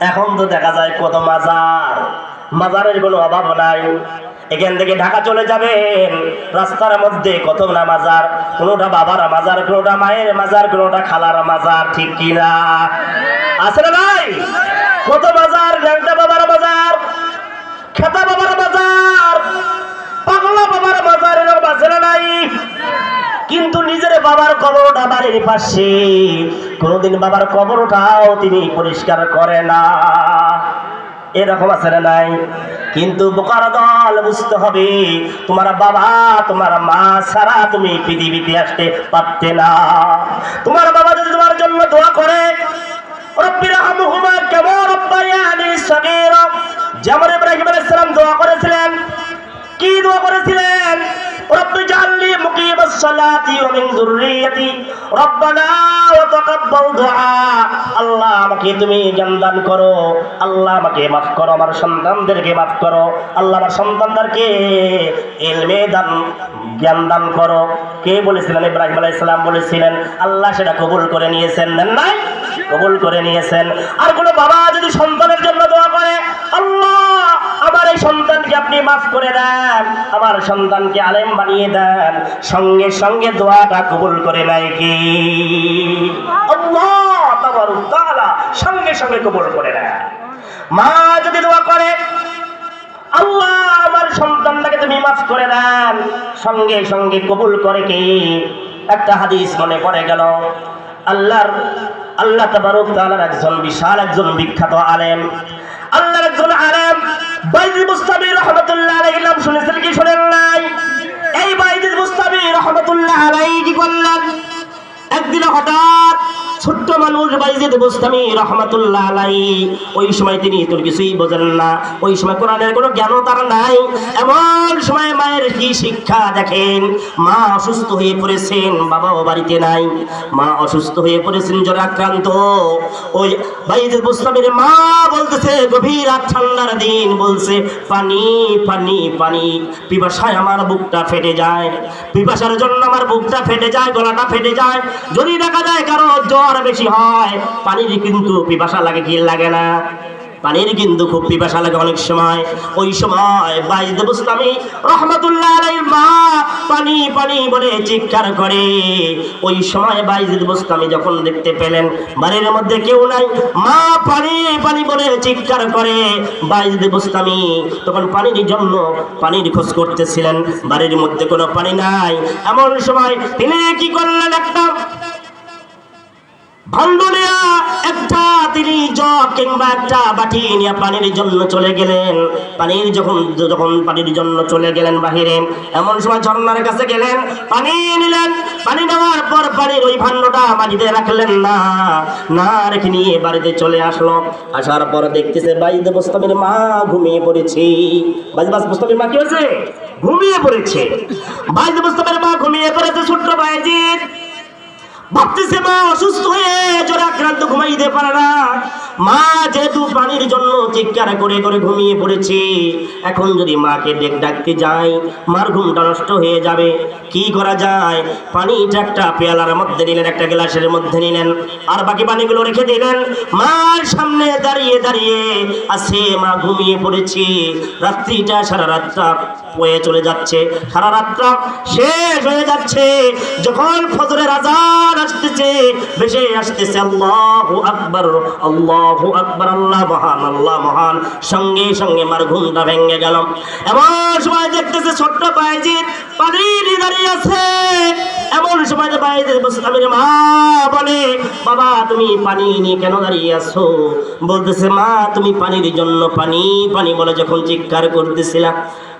এখন তো দেখা যায় কত মাজারের কোনো অভাব নাই। এখান থেকে ঢাকা চলে যাবেন, রাস্তার মধ্যে কত না মাজার, কোনোটা বাবার মাজার, কোনোটা মায়ের মাজার, কোনোটা খালার মাজার, ঠিক কিনা? আছে না ভাই? কত মাজার, ল্যাংটা বাবার মাজার, খেতা বাবার মাজার, পাগলা বাবার মাজার, এরকম আছে না নাই? কিন্তু নিজের বাবার কবরটা বাড়ির পাশে, কোনোদিন বাবার কবরটাও তিনি পরিষ্কার করে না, এরকম আছে না নাই? কিন্তু বোকার দল, বুঝতে হবে তোমার বাবা তোমার মা ছাড়া তুমি পৃথিবীতে আসতে পারতে না। তোমার বাবা যদি তোমার জন্য দোয়া করে, রব্বি রহমহুমা কামা রাব্বায়ানি সগীরা, যেমন ইব্রাহিম আলাইহিস সালাম দোয়া করেছিলেন। কি দোয়া করেছিলেন? রব্বি জাআলনি মুকিমাস সালাতি ওয়া মিন যুররিয়্যাতি রব্বানা ওয়া তাকাব্বাল দুআ। আল্লাহ আমাকে তুমি জ্ঞান দান করো, আল্লাহ আমাকে মাফ করো, আমার সন্তানদেরকে মাফ করো, আল্লাহ আমার সন্তানদেরকে ইলমে দান, জ্ঞান দান করো। কে বলেছিলেন? ইব্রাহিম আলাইহিস সালাম বলেছিলেন। আল্লাহ সেটা কবুল করে নিয়েছেন, নেন নাই? কবুল করে নিয়েছেন। আর কোন বাবা যদি সন্তানের জন্য দোয়া করে, আল্লাহ আমার এই সন্তানকে আপনি মাফ করে দেন, আমার সন্তানকে আলেম বানিয়ে দেন, সঙ্গে সঙ্গে দোয়াটা কবুল করে নেয় কি? আল্লাহ তাবারক তাআলা সঙ্গে সঙ্গে কবুল করে নেয়। মা যদি দোয়া করে, আল্লাহ আমার সন্তানটাকে তুমি মাফ করে দেন, সঙ্গে সঙ্গে কবুল করে কি? একটা হাদিস মনে পড়ে গেল, আল্লাহ তাবারক তাআলার একজন বিশাল, একজন বিখ্যাত আলেম, আল্লাহর একজন আলেম বাইজিদ বুস্তামি রাহমাতুল্লাহ আলাইহি, নাম শুনেছেন কি শুনেন নাই? এই বাইজিদ বুস্তামি রাহমাতুল্লাহ আলাইহি কি করলেন? একদিন হঠাৎ ছোট্ট মানুষ বাইজিদ বুস্তামি রাহমাতুল্লাহ আলাইহি, ওই সময় তিনি তোর কিছুই বোঝেন না, ওই সময় কোরআনের কোনো জ্ঞানও তার নাই। এমন সময় মায়ের কি শিক্ষা দেখেন, মা অসুস্থ হয়ে পড়েছেন, বাবাও বাড়িতে নাই, মা অসুস্থ হয়ে পড়েছেন, জ্বরে আক্রান্ত। ওই বাইজিদ বুস্তামির মা বলতেছে, গভীর রাত, ঠান্ডার দিন, বলছে পানি পানি পানি, পিপাসায় আমার বুকটা ফেটে যায়, পিপাসার জন্য আমার বুকটা ফেটে যায়, গলাটা ফেটে যায়। যদি দেখা যায় কারো জ্বর বেশি হয়, পানির কিন্তু পিপাসা লাগে কি লাগে না? পানির কিন্তু খুব পিপাসা লাগে অনেক সময়। ওই সময় বাইজিদ বুস্তামি রাহমাতুল্লাহ আলাইহির মা পানি পানি বলে চিৎকার করে। ওই সময় বাইজিদ বুস্তামি যখন দেখতে পেলেন বাড়ির মধ্যে কেউ নাই, মা পানি পানি বলে চিৎকার করে, বাইজিদ বুস্তামি তখন পানির জন্য পানির খোঁজ করতেছিলেন, বাড়ির মধ্যে কোনো পানি নাই। এমন সময় তিনি কি করলেন? একটা ভান্ডুলিয়া, একটা তিনি জগ কিংবা একটা বাটি নিয়ে পানির জন্য চলে গেলেন। যখন পানির জন্য চলে গেলেন বাহিরে, এমন সময় ঝর্ণার কাছে গেলেন, পানি নিলেন। পানি নেওয়ার পর পানির ওই ভান্ডটা মাটিতে রাখলেন না, না রেখে নিয়ে বাড়িতে চলে আসলো। আসার পর দেখতেছে বাইজিদ বুস্তামির মা ঘুমিয়ে পড়েছে। বাইজিদ বুস্তামির মা কি হয়েছে? ঘুমিয়ে পড়েছে। বাইজিদ বুস্তামির মা ঘুমিয়ে পড়েছে। ছোট্ট বাইজিদ ভাবতেছে মা অসুস্থ হয়ে জ্বরে আক্রান্ত, ঘুমাইতে পারে না। মা যেহেতু পানির জন্য চিৎকার করে করে ঘুমিয়ে পড়েছে, এখন যদি মাকে ডাকতে যায়, মার ঘুমটা নষ্ট হয়ে যাবে। কি করা যায়? পানিটা একটা পেয়ালার মধ্যে নিলেন, একটা গ্লাসের মধ্যে নিলেন, আর বাকি পানিগুলো রেখে দিলেন। মার সামনে দাঁড়িয়ে দাঁড়িয়ে আছে, মা ঘুমিয়ে পড়েছে। রাত্রিটা সারা রাতটা বয়ে চলে যাচ্ছে, সারা রাতটা শেষ হয়ে যাচ্ছে। যখন ফজরের আযান আসতেছে, ভেসে আসতেছে আল্লাহু আকবার, আল্লাহু আকবার, আল্লাহ মহান, আল্লাহ মহান, সঙ্গে সঙ্গে মার ঘুমটা ভেঙে গেল। এমন সময় দেখতেছে ছোট্ট বাইজিদ পানির দাঁড়িয়ে আছে। এমন সময় বাইজিদ বুস্তামির মা বলে, বাবা তুমি পানি নিয়ে কেন দাঁড়িয়ে আছো? বলতেছে, মা তুমি পানির জন্য পানি পানি বলে যখন চিৎকার করতেছিলাম,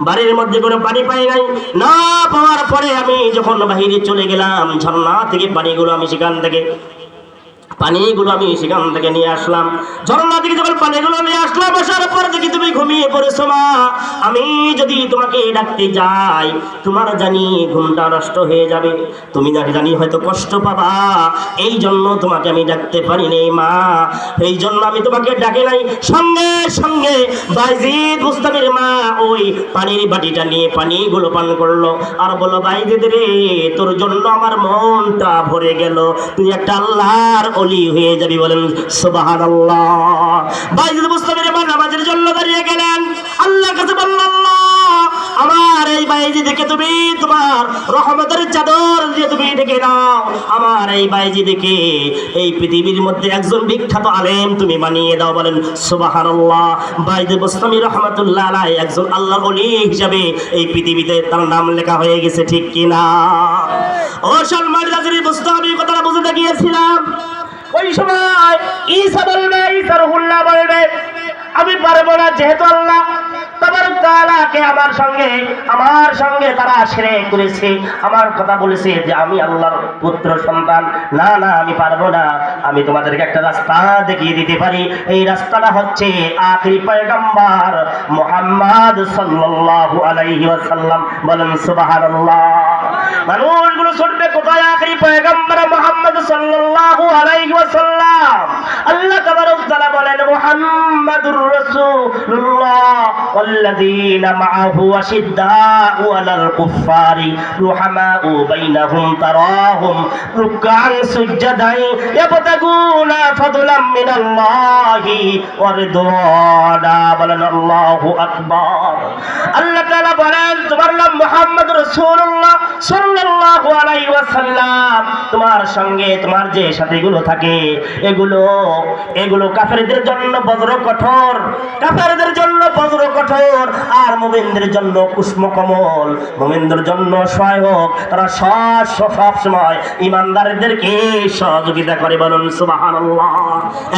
বাড়ির মধ্যে কোনো পানি পাই নাই, না পাওয়ার পরে আমি যখন বাহিরে চলে গেলাম, ঝর্ণা থেকে পানিগুলো আমি সেখান থেকে নিয়ে আসলাম। ঝর্ণা থেকে যখন পানিগুলো নিয়ে আসলাম, আসার পর দেখি তুমি ঘুমিয়ে পড়েছো। মা আমি যদি তোমাকে ডাকতে যাই, তোমার জানি ঘুমটা নষ্ট হয়ে যাবে, তুমি জানি হয়তো কষ্ট পাবা, এই জন্য তোমাকে আমি ডাকতে পারি নাই মা, এই জন্য আমি তোমাকে ডাকি নাই। সঙ্গে সঙ্গে বাইজিদ বুস্তামির মা ওই পানির বাটিটা নিয়ে পানিগুলো পান করলো, আর বলল, বাইজিদ রে, তোর জন্য আমার মনটা ভরে গেল, তুই একটা আল্লাহর ওলি হয়ে যাবি। বলেন সুবহানাল্লাহ। বাইজিদ বুস্তামির মা নামাজের জন্য দাঁড়িয়ে গেলেন, আল্লাহর কাছে বললেন, আল্লাহ আমার এই বাইজিদকে তুমি তোমার রহমতের চাদর দিয়ে তুমি ঢেকে দাও। আমার এই বাইজিদকে এই পৃথিবীর মধ্যে একজন বিখ্যাত আলেম তুমি বানিয়ে দাও। বলেন সুবহানাল্লাহ। বাইজিদ বুস্তামি রহমাতুল্লাহ আলাইহি একজন আল্লাহর ওলি হিসেবে এই পৃথিবীতে তার নাম লেখা হয়ে গেছে, ঠিক কিনা? ও সালমান রাজি বুস্তামি কথাটা বুঝতে গিয়েছিলাম। ওই সময় ঈসা বলবে, ঈসা রুহুল্লাহ বলবে, আমি পারবো না, যেহেতু আল্লাহ তাবারক তাআলাকে আমার সঙ্গে তারা শিরক করেছে, আমার কথা বলেছে যে আমি আল্লাহর পুত্র সন্তান। না না, আমি পারবো না। আমি তোমাদেরকে একটা রাস্তা দেখিয়ে দিতে পারি। এই রাস্তাটা হচ্ছে আখিরি পয়গম্বর মুহাম্মদ সাল্লাল্লাহু আলাইহি ওয়াসাল্লাম। বলেন সুবহানাল্লাহ। মানুষগুলো শুনবে কোথায়? আখিরি পয়গম্বর মুহাম্মদ সাল্লাল্লাহু আলাইহি ওয়াসাল্লাম। আল্লাহ তাবারক তাআলা বলেন মুহাম্মাদুর রাসূলুল্লাহ ওয়াল্লাযীনা মাআহু আশিদ্দাউ আলাল কুফফারি রুহামাউ বাইনাহুম তারাহুম রুকআন সুজদান ইয়াবতাগুনা ফাদলাম মিনাল্লাহি ওয়া রিদওয়ানা। বলেন আল্লাহু আকবার। আল্লাহ তাআলা বলেন তোমার নাম মুহাম্মদ রাসূলুল্লাহ সাল্লাল্লাহু আলাইহি ওয়াসাল্লাম। তোমার সঙ্গে তোমার যে সাথীগুলো থাকে এগুলো কাফেরদের জন্য বজ্র কঠোর, কাফেরদের জন্য বজ্র কঠোর, আর মুমিনদের জন্য কুসমকমল, মুমিনদের জন্য সহায়ক। তারা সব সময় ইমানদারদেরকে সহযোগিতা করে। বলুন সুবহানাল্লাহ।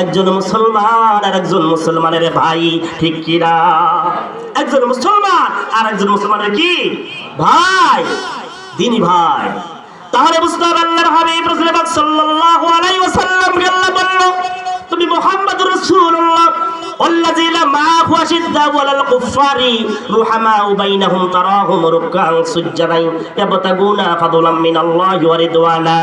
একজন মুসলমান আর একজন মুসলমানের ভাই, ঠিক কিনা? একজন মুসলমান আর একজন মুসলমানের কি ভাই, দিনী ভাই। তাহলে বুঝতে হবে আল্লাহর হাবিব রাসূল পাক সাল্লাল্লাহু আলাইহি ওয়াসাল্লাম কে আল্লাহ বলল তুমি মুহাম্মাদুর রাসূলুল্লাহ ওয়াল্লাযীনা মাআহু আশিদ্দাউ আলাল কুফফারি রুহামাউ বাইনাহুম তারাহুম রুকআন সুজদান ইয়াবতাগুনা ফাদলাম মিনাল্লাহি ওয়া রিদওয়ানা।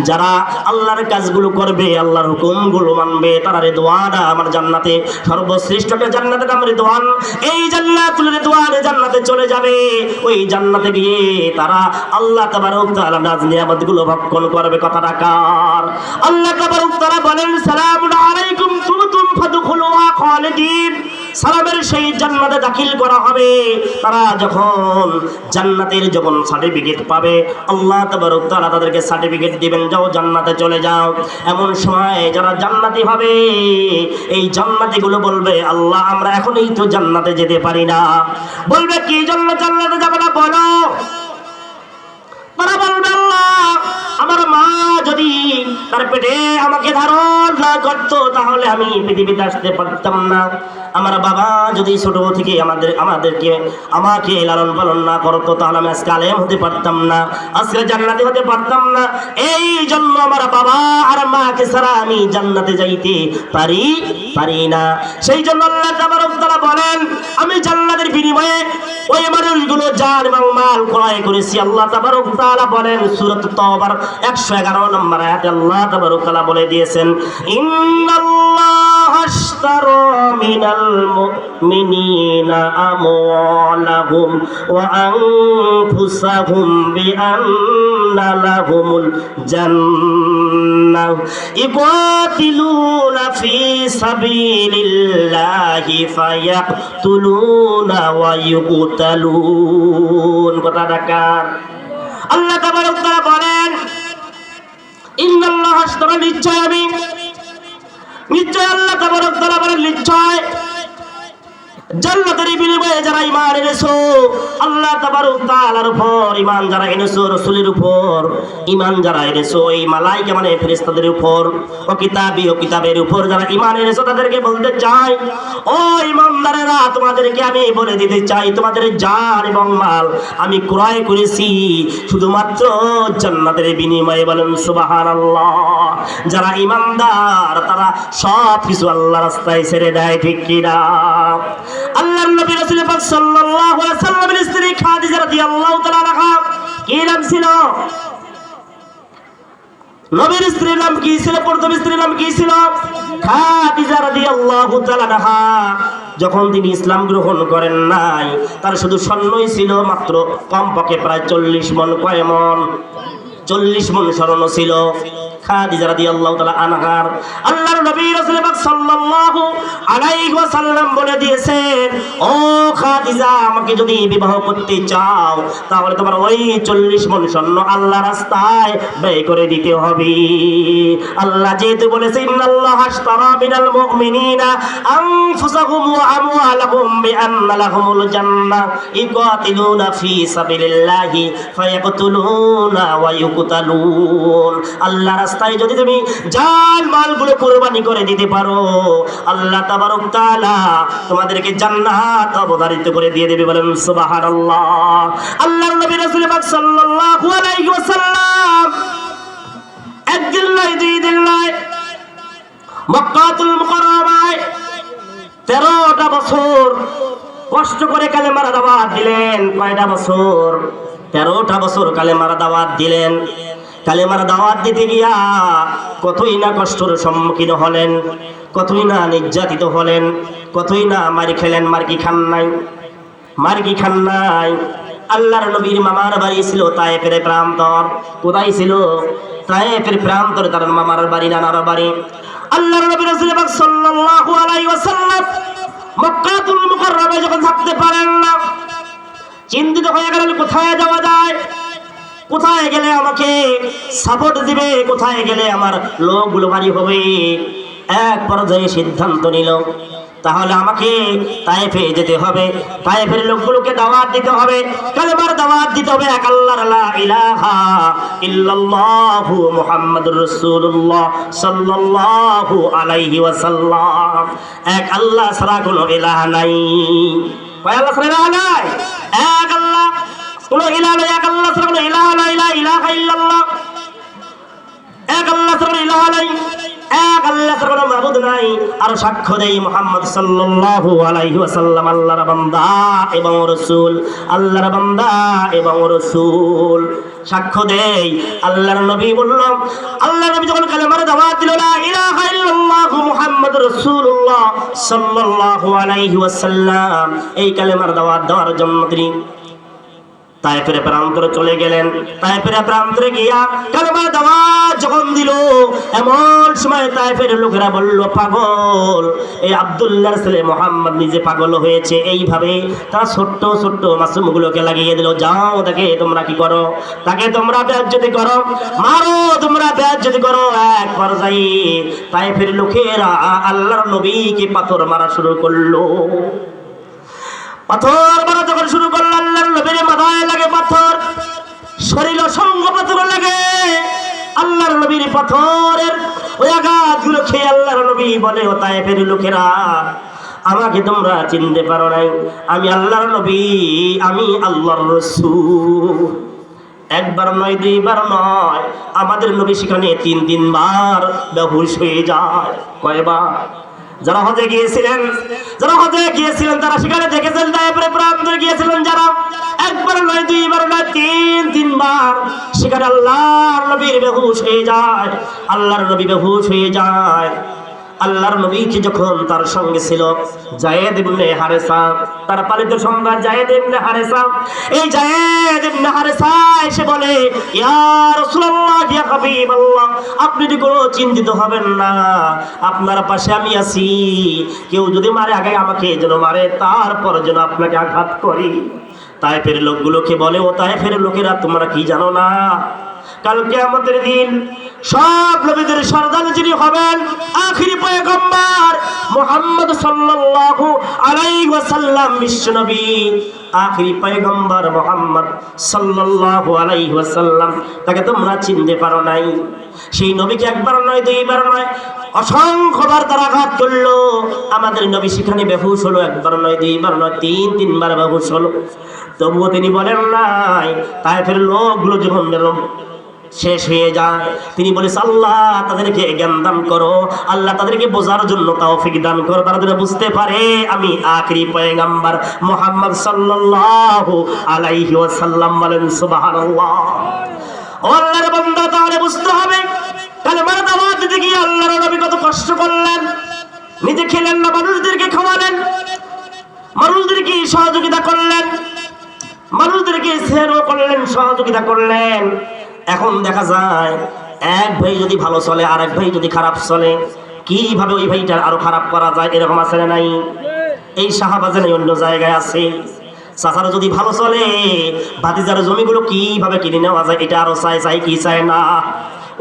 যারা আল্লাহর কাজগুলো করবে, আল্লাহর হুকুমগুলো মানবে, তারা রিদওয়ানা, আমার জান্নাতে সর্বশ্রেষ্ঠ জান্নাতের নাম রিদওয়ান। এই জান্নাতুল রিদওয়ান, জান্নাতে চলে যাবে। ওই জান্নাতে গিয়ে তারা আল্লাহ তাবারক তাআলা নাজ নিয়ামতগুলো ভক্ষণ করবে। কথাটা কার? আল্লাহ তাবারক তাআলা বলেন সালামুন আলাইকুম তুবতুম ফাদখুলুহা খালিদিন। সালামের সেই জান্নাতে দাখিল করা হবে। তারা যখন জান্নাতের সার্টিফিকেট পাবে, আল্লাহ তাবারক তাআলা তাদেরকে সার্টিফিকেট দিবেন, যাও জান্নাতে চলে যাও। এমন সময় যারা জান্নাতি হবে, এই জান্নাতিগুলো বলবে আল্লাহ আমরা এখনই তো জান্নাতে যেতে পারি না। বলবে কি জন্য জান্নাতে যাবে না বলো? তারা বলবে আল্লাহ আমার মা যদি তার পেটে আমাকে ধারণ না করতো তাহলে আমি পৃথিবীতে আসতে পারতাম না। আমার বাবা যদি ছোট থেকে আমাকে লালন পালন না করতো তাহলে আমি আজকে আলেম হতে পারতাম না, আজকে জান্নাতে হতে পারতাম না। এই জন্য আমার বাবা আর মাকে ছাড়া আমি জান্নাতে যাইতে পারি না। সেই জন্য আল্লাহ তাবারক তাআলা বলেন আমি জান্নাতের বিনিময়ে ওই মানুষগুলো জান এবং মাল ক্রয় করেছি। আল্লাহ তাবারক তাআলা বলেন সূরা তাওবার 111 নম্বর আয়াতে আল্লাহ তাবারক তাআলা বলে দিয়েছেন ইন্নাল্লাহা আশতারা মিনাল মুমিনিনা আমওয়ালাহুম ওয়া আনফুসাহুম বিআন্না লাহুমুল জান্নাহ ইউকাতিলুনা ফি সাবিলিল্লাহি ফায়াকতুলুনা ওয়া ইউকতালুন। কথাটা কার? আল্লাহ তাবারক তাআলা বলেন ইন্নাল্লাহা আশতারা, নিশ্চয় আল্লাহ তাবারক তাআলা বলেন নিশ্চয় জান্নাতের বিনিময়ে যারা ঈমান এনেছো আল্লাহ তাবারক তাআলার উপর, ঈমান যারা এনেছো রাসূলের উপর, ঈমান যারা এনেছো এই মালায়েকা মানে ফেরেশতাদের উপর, ও কিতাবের উপর যারা ঈমান এনেছো তাদেরকে বলতে চাই ও ঈমানদারেরা তোমাদেরকে আমি বলে দিতে চাই তোমাদের জান এবং মাল আমি ক্রয় করেছি শুধুমাত্র জান্নাতের বিনিময়ে। বলেন সুবহানাল্লাহ। যারা ঈমানদার তারা সব কিছু আল্লাহর রাস্তায় ছেড়ে দেয়, ঠিক কিনা? আল্লাহর নবী রাসূল পাক সাল্লাল্লাহু আলাইহি সাল্লামের স্ত্রী খাদিজা রাদিয়াল্লাহু তাআলা আনহা কি নাম ছিল? নবীর স্ত্রীর নাম কি ছিল? প্রথম স্ত্রীর নাম কি ছিল? খাদিজা রাদিয়াল্লাহু তাআলা আনহা। যখন তিনি ইসলাম গ্রহণ করেন নাই তার শুধু স্বর্ণই ছিল মাত্র কমপক্ষে প্রায় 40 মণ। কয় মণ? 40 মণ স্বর্ণ ছিল। খাদিজা রাদিয়াল্লাহু তাআলা আনহার আল্লাহর নবী রাসূল পাক সাল্লাল্লাহু আলাইহি ওয়াসাল্লাম বলে দিয়েছেন, ও খাদিজা, আমাকে যদি বিবাহ করতে চাও তাহলে তোমার ওই 40 মণ স্বর্ণ আল্লাহর রাস্তায় ব্যয় করে দিতে হবে। আল্লাহ যেহেতু বলেছে ইন্নাল্লাহা আশতারা মিনাল মুমিনিনা আনফুসাহুম ওয়া আমওয়ালাহুম বিআন্না লাহুমুল জান্নাহ ইকাতিলুনা ফি সাবিলিল্লাহি ফায়াকতুলুনা ওয়া ইউকতালুন। আল্লাহ রাস্তায় যদি তুমি জান মালগুলো কুরবানি করে দিতে পারো, আল্লাহ তাবারক তাআলা তোমাদেরকে জান্নাত অবধারিত করে দিয়ে দেবে। বলেন সুবহানাল্লাহ। আল্লাহর নবী রাসূল পাক সাল্লাল্লাহু আলাইহি ওয়াসাল্লাম একদিন নয়, দুই দিন নয়, মক্কাতুল মুকাররমায় 13টা বছর কষ্ট করে কালেমার দাওয়াত দিলেন। কয়টা বছর? 13টা বছর কালেমার দাওয়াত দিলেন। কালেমার দাওয়াত দিতে গিয়া কতই না কষ্টের সম্মুখীন হলেন, কতই না নির্যাতিত হলেন, কতই না মারি খেলেন। মার কি খান নাই? মার কি খান নাই? আল্লাহর নবীর মামার বাড়ি ছিল তায়েফের প্রান্তর। কোথায় ছিল? তায়েফের প্রান্তরে তার মামার বাড়ি, নানার বাড়ি। আল্লাহর নবী রাসূল পাক সাল্লাল্লাহু আলাইহি ওয়াসাল্লাম মক্কাতুল মুকাররমায় যখন থাকতে পারেন না, চিন্তিত হয়ে গেলেন কোথায় যাওয়া যায়, কোথায় গেলে আমাকে সাপোর্ট দিবে, কোথায় গেলে আমার লোকগুলো ভারী হবে। এক পর্যায়ে সিদ্ধান্ত নিল, তাহলে আমাকে তায়েফে যেতে হবে, তায়েফের লোকগুলোকে দাওয়াত দিতে হবে, কালেমার দাওয়াত দিতে হবে। এক আল্লাহর লা ইলাহা ইল্লাল্লাহু মুহাম্মাদুর রাসূলুল্লাহ সাল্লাল্লাহু আলাইহি ওয়াসাল্লাম। এক আল্লাহ ছাড়া কোনো ইলাহ নাই। কয় আল্লাহ ছাড়া ইলাহ নাই? এক আল্লাহ, কোনো ইলাহ নাই। এক আল্লাহ ছাড়া কোনো ইলাহ নাই। লা ইলাহা ইল্লাল্লাহ। এক আল্লাহ ছাড়া কোনো ইলাহ নাই, এক আল্লাহ ছাড়া কোনো মাবুদ নাই। আর সাক্ষ্য দেই মুহাম্মদ সাল্লাল্লাহু আলাইহি ওয়াসাল্লাম আল্লাহর বান্দা এবং রাসূল, আল্লাহর বান্দা এবং রাসূল। সাক্ষ্য দেই। আল্লাহর নবী বলল, আল্লাহর নবী যখন কালেমার দাওয়াত দিল লা ইলাহা ইল্লাল্লাহু মুহাম্মাদুর রাসূলুল্লাহ সাল্লাল্লাহু আলাইহি ওয়াসাল্লাম, এই কালেমার দাওয়াত দেওয়ার জন্য তিনি তায়েফের প্রান্তরে চলে গেলেন। তায়েফের প্রান্তরে গিয়া কালেমার দাওয়াত যখন দিল, এমন সময় তায়েফের লোকেরা বলল, পাগল, এই আব্দুল্লাহর ছেলে মুহাম্মদ নিজে পাগল হয়েছে। এইভাবে তারা ছোট্ট ছোট্ট মাসুমগুলোকে লাগিয়ে দিল, যাও তাকে তোমরা কি করো, তাকে তোমরা বেইজ্জতি করো, মারো, তোমরা বেইজ্জতি করো। এক পর্যায়ে তায়েফের লোকেরা আল্লাহর নবীকে পাথর মারা শুরু করলো। পাথর মারা যখন শুরু করলো, আল্লাহর নবীর মাথায় লাগে পাথর, শরীর অসংখ্য পাথর লাগে। আল্লাহর নবীর পাথরের ওই আঘাতগুলো খেয়ে আল্লাহর নবী বলে, ও তায়েফের লোকেরা, আমাকে তোমরা চিনতে পারো নাই, আমি আল্লাহর নবী, আমি আল্লাহর রাসূল। একবার নয়, দুইবার নয়, আমাদের নবী সেখানে 3 বার বেহুশ হয়ে যায়। কয়বার? যারা হজে গিয়েছিলেন, তারা সেখানে দেখেছেন, তারপরে প্রান্তরে গিয়েছিলেন যারা, একবার নয়, দুইবার নয়, 3 বার সেখানে আল্লাহর নবীর বেহুশ হয়ে যায়। আল্লাহর নবী বেহুশ হয়ে যায়। আল্লাহর নবীকে যখন তার সঙ্গে ছিল যায়েদ ইবনে হারেসা, তার পালিত সন্তান যায়েদ ইবনে হারেসা, এই যায়েদ ইবনে হারেসা এসে বলে, ইয়া রাসূলুল্লাহ, ইয়া হাবিবাল্লাহ, আপনি কোনো চিন্তিত হবেন না, আপনার পাশে আমি আছি। কেউ যদি মারে আগে আমাকে যেন মারে, তারপর যেন আপনাকে আঘাত করি। তায়েফের লোকগুলোকে বলে, ও তায়েফের লোকেরা, তোমরা কি জানো না, কাল কিয়ামতের দিন সব নবীদের সরদার যিনি হবেন, আখিরি পয়গম্বর মুহাম্মদ সাল্লাল্লাহু আলাইহি ওয়াসাল্লাম, বিশ্ব নবী, আখিরি পয়গম্বর মুহাম্মদ সাল্লাল্লাহু আলাইহি ওয়াসাল্লাম, তাকে তোমরা চিনতে পারো নাই। সেই নবীকে একবার নয়, দুইবার নয়, অসংখ্যবার তারা আঘাত করলো। আমাদের নবী সেখানে বেহুশ হলো, একবার নয়, দুইবার নয়, 3 বার বেহুশ হলো। তবুও তিনি বলেন নাই। তায়েফের লোকগুলো যখন শেষ হয়ে যায়, তিনি বলে, আল্লাহ তাদেরকে জ্ঞান দান করো, আল্লাহ তাদেরকে বোঝার জন্য তৌফিক দান করো, তারা যেন বুঝতে পারে আমি আখিরি পয়গম্বর মুহাম্মদ সাল্লাল্লাহু আলাইহি ওয়াসাল্লাম। বলেন সুবহানাল্লাহ। আল্লাহর বান্দা, তাহলে বুঝতে হবে কালেমার দাওয়াত দিতে গিয়ে আল্লাহর নবী কত কষ্ট করলেন। নিজে খেলেন না, মানুষদেরকে খাওয়ালেন, মানুষদেরকে সহযোগিতা করলেন, মানুষদেরকে সেবা করলেন, সহযোগিতা করলেন। এখন দেখা যায় এক ভাই যদি ভালো চলে আর এক ভাই যদি খারাপ চলে, কিভাবে ওই ভাইটার আরো খারাপ করা যায়, এরকম আছে না নাই? এই শাহবাজে নাই, অন্য জায়গায় আছে। চাচারা যদি ভালো চলে, ভাতিজার জমিগুলো কিভাবে কিনে নেওয়া যায়, এটা আরো চাই, চাই কি চায় না?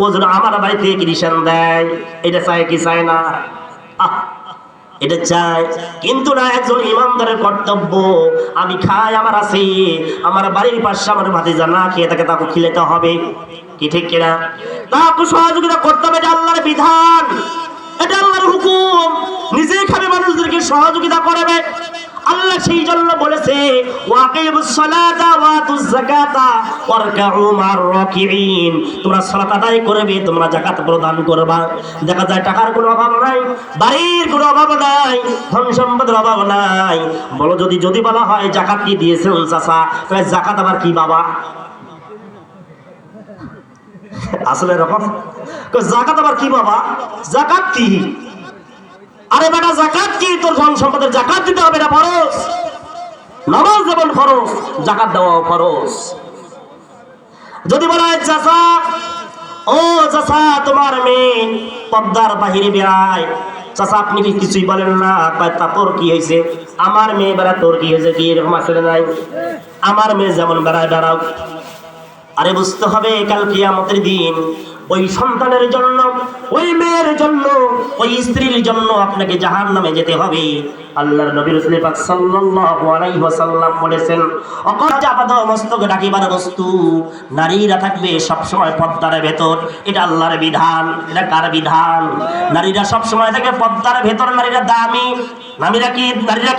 ও যেন আমার বাড়িতে কৃষণ দেয়, এটা চায় কি চায় না? এটা চাই। কিন্তু না, একজন ইমানদারের কর্তব্য, আমি খাই, আমার আছে, আমার বাড়ির পাশে আমার ভাতিজা না খেয়ে থাকে, তাকে খিলাতে হবে, কি ঠিক কিনা? তাকে সহযোগিতা করতে হবে, এটা আল্লাহর বিধান, এটা আল্লাহর হুকুম। নিজেই খাবে, মানুষদেরকে সহযোগিতা করবে। আল্লাহ সেই জন্য বলেছে, ওয়াকিমুস সালাতা ওয়া আতুজ যাকাতা ওয়ারকাউ মা'র রাকিঈন, তোমরা সালাত আদায় করবে, তোমরা যাকাত প্রদান করবা। দেখা যায় টাকার কোনো অভাব নাই, বাড়ির কোনো অভাব নাই, ধন সম্পদের অভাব নাই। বলো, যদি বলা হয় যাকাত কি দিয়েছেন চাচা, তাহলে যাকাত আবার কি বাবা? আসলে এরকম যাকাত আবার কি বাবা? যাকাত কি? আরে বেটা, যাকাত কি? তোর ধন সম্পদের যাকাত দিতে হবে, এটা ফরজ। নামাজ যেমন ফরজ, যাকাত দেওয়াও ফরজ। যদি বলা হয় চাচা, ও চাচা, তোমার মেয়ে পর্দার বাহিরে বেড়ায়, চাচা আপনি কি কিছুই বলেন না? তা তোর কি হয়েছে? আমার মেয়ে বেড়া, তোর কি হয়েছে? কি এরকম আসলে নাই? আমার মেয়ে যেমন বেড়ায় বেড়াও। আরে বুঝতে হবে, কাল কিয়ামতের দিন ওই সন্তানের জন্য, ওই মেয়ের জন্য, ওই স্ত্রীর জন্য আপনাকে জাহান্নামে যেতে হবে। আল্লাহর নবী রাসূল পাক সাল্লাল্লাহু আলাইহি ওয়াসাল্লাম বলেছেন, অকট আপাদ মস্তক ঢাকিবার বস্তু, নারীরা থাকবে সব সময় পর্দার ভেতর। এটা আল্লাহর বিধান। এটা কার বিধান? নারীরা সব সময় থাকে পর্দার ভেতর। নারীরা দামি। নারীরা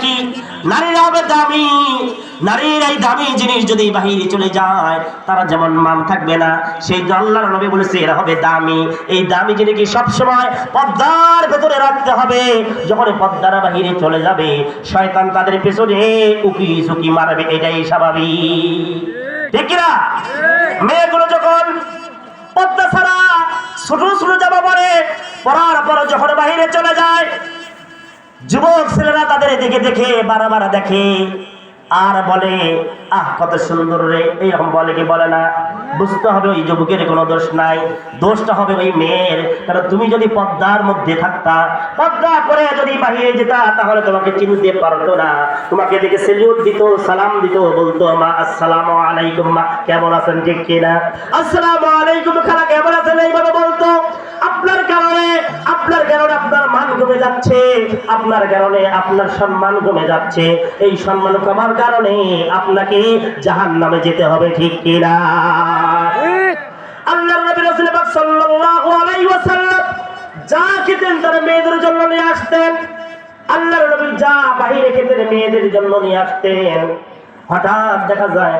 কি? নারীরা হবে দামি। নারীর এই দামি জিনিস যদি বাহিরে চলে যায়, তারা যেমন মান থাকবে না, সেই আল্লাহর নবী বলেছে এরা হবে দামি। এই দামি জিনিসকে সবসময় পর্দার ভেতরে রাখতে হবে। যখন পর্দার বাহিরে চলে যাবে, শয়তান তাদের পেছনে উকি ঝুঁকি মারবে, এটাই স্বাভাবিক, ঠিক কিনা? মেয়েগুলো যখন পর্দা ছাড়া ছোট ছোট জামা পরে, পরার পর যখন বাহিরে চলে যায়, যুবক ছেলেরা তাদের দিকে দেখে বারবার দেখে আর বলে, আহ কত সুন্দর রে, এইরকম বলে কি বলে না? বুঝতে হবে ওই যুবকের কোনো দোষ নাই, দোষটা হবে ওই মেয়ের। কারণ তুমি যদি পর্দার মধ্যে থাকতা, পর্দা করে যদি বাহিরে যেতা, তাহলে তোমাকে চিনতে পারতো না, তোমাকে দেখে সেলিউট দিত, সালাম দিত, বলতো মা আসসালামু আলাইকুম, মা কেমন আছেন, ঠিক কিনা? আসসালামু আলাইকুম খালা, কেমন আছেন, এইভাবে বলতো। আপনার কারণে আপনার মান কমে যাচ্ছে, আপনার কারণে আপনার সম্মান কমে যাচ্ছে। এই সম্মান কমার কারণে আপনাকে জাহান্নামে যেতে হবে, ঠিক কিনা? আল্লাহর নবী রাসূল পাক সাল্লাল্লাহু আলাইহি ওয়াসাল্লাম যা খেতেন তার মেয়েদের জন্য নিয়ে আসতেন। আল্লাহর নবী যা বাহিরে খেতেন মেয়েদের জন্য নিয়ে আসতেন। হঠাৎ দেখা যায়